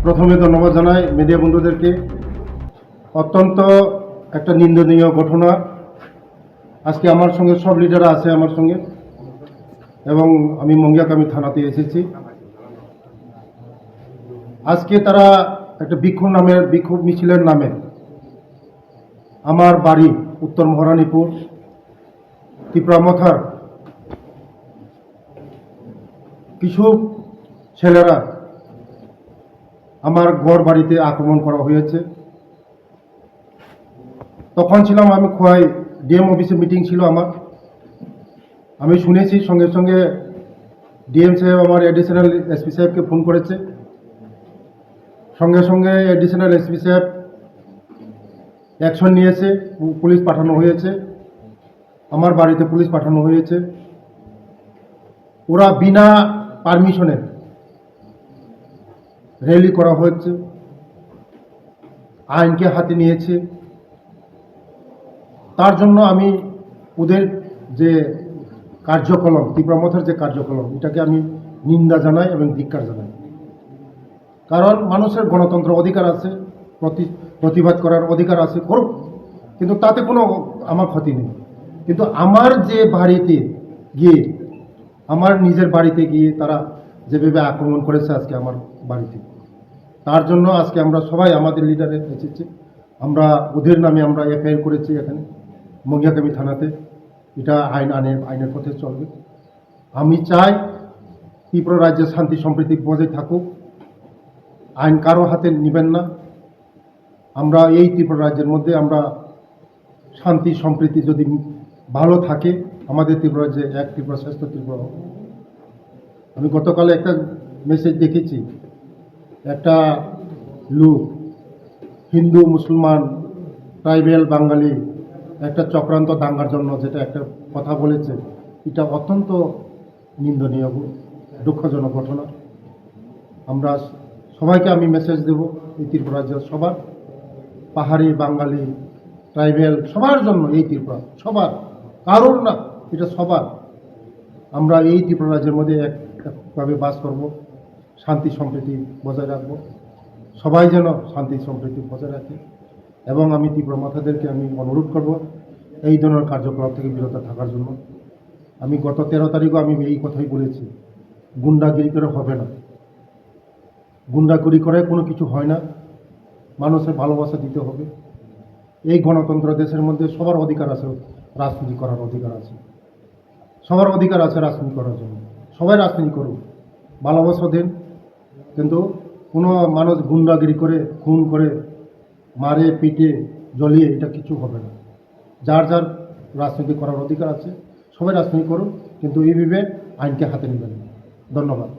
প্রথমে ধন্যবাদ জানাই মিডিয়া বন্ধুদেরকে। অত্যন্ত একটা নিন্দনীয় ঘটনা। আজকে আমার সঙ্গে সব লিডাররা আছে আমার সঙ্গে, এবং আমি মঙ্গিয়াকামি থানাতে এসেছি। আজকে তারা একটা বিক্ষোভ মিছিলের নামে আমার বাড়ি উত্তর মহারানীপুর ত্রিপুরামথার কিছু ছেলেরা আমার ঘর বাড়িতে আক্রমণ করা হয়েছে। তখন ছিলাম আমি খোয়াই ডিএম অফিসে মিটিং ছিল আমার। আমি শুনেছি, সঙ্গে সঙ্গে ডিএম সাহেব আমার অ্যাডিশনাল এসপি সাহেবকে ফোন করেছে। সঙ্গে সঙ্গে অ্যাডিশনাল এসপি সাহেব অ্যাকশন নিয়েছে, পুলিশ পাঠানো হয়েছে, আমার বাড়িতে পুলিশ পাঠানো হয়েছে। ওরা বিনা পারমিশনে র্যালি করা হচ্ছে, আইনকে হাতে নিয়েছে। তার জন্য আমি ওদের যে কার্যকলাপ, ত্রিপুরামথার যে কার্যকলাপ, এটাকে আমি নিন্দা জানাই এবং ধিক্কার জানাই। কারণ মানুষের গণতন্ত্র অধিকার আছে, প্রতিবাদ করার অধিকার আছে, করুক, কিন্তু তাতে কোনো আমার ক্ষতি নেই। কিন্তু আমার যে বাড়িতে গিয়ে, আমার নিজের বাড়িতে গিয়ে তারা যেভাবে আক্রমণ করেছে আজকে আমার বাড়িতে, তার জন্য আজকে আমরা সবাই আমাদের লিডারে এসেছি। আমরা ওদের নামে আমরা এফআইআর করেছি এখানে মঙ্গিয়াকামি থানাতে। এটা আইনের পথে চলবে। আমি চাই ত্রিপুরা রাজ্যে শান্তি সম্প্রীতি বজায় থাকুক, আইন কারো হাতে নেবেন না। আমরা এই ত্রিপুরা রাজ্যের মধ্যে আমরা শান্তি সম্প্রীতি যদি ভালো থাকে, আমাদের ত্রিপুরা রাজ্যে এক ত্রিপুরা শ্রেষ্ঠ ত্রিপুরা হবে। আমি গতকালে একটা মেসেজ দেখেছি, একটা লোক হিন্দু মুসলমান ট্রাইবেল বাঙালি একটা চক্রান্ত দাঙ্গার জন্য যেটা একটা কথা বলেছে, এটা অত্যন্ত নিন্দনীয়, দুঃখজনক ঘটনা। আমরা সবাইকে আমি মেসেজ দেব, এই ত্রিপুরা রাজ্যের সবার, পাহাড়ি বাঙালি ট্রাইবেল সবার জন্য এই ত্রিপুরা সবার, কারোর না, এটা সবার। আমরা এই ত্রিপুরা রাজ্যের মধ্যে একভাবে বাস করব, শান্তি সম্প্রীতি বজায় রাখব। সবাই যেন শান্তি সম্প্রীতি বজায় রাখে। এবং আমি ত্রিপুরামথাদেরকে আমি অনুরোধ করব এই ধরনের কার্যকলাপ থেকে বিরত থাকার জন্য। আমি গত 13 তারিখও আমি এই কথাই বলেছি, গুন্ডাগিরি করে হবে না, গুন্ডাগিরি করে কোনো কিছু হয় না। মানুষের ভালোবাসা দিতে হবে। এই গণতন্ত্র দেশের মধ্যে সবার অধিকার আছে, রাজনীতি করার অধিকার আছে, সবার অধিকার আছে রাজনীতি করার জন্য। সবাই রাজনীতি করুক, ভালোবাসা দেন, কিন্তু কোনো মানুষ গুন্ডাগিরি করে, খুন করে, মারে পিটে জ্বলিয়ে এটা কিছু হবে না। যার যার রাজনীতি করার অধিকার আছে, সবাই রাজনীতি করুন, কিন্তু এইভাবে আইনকে হাতে নেবেন। ধন্যবাদ।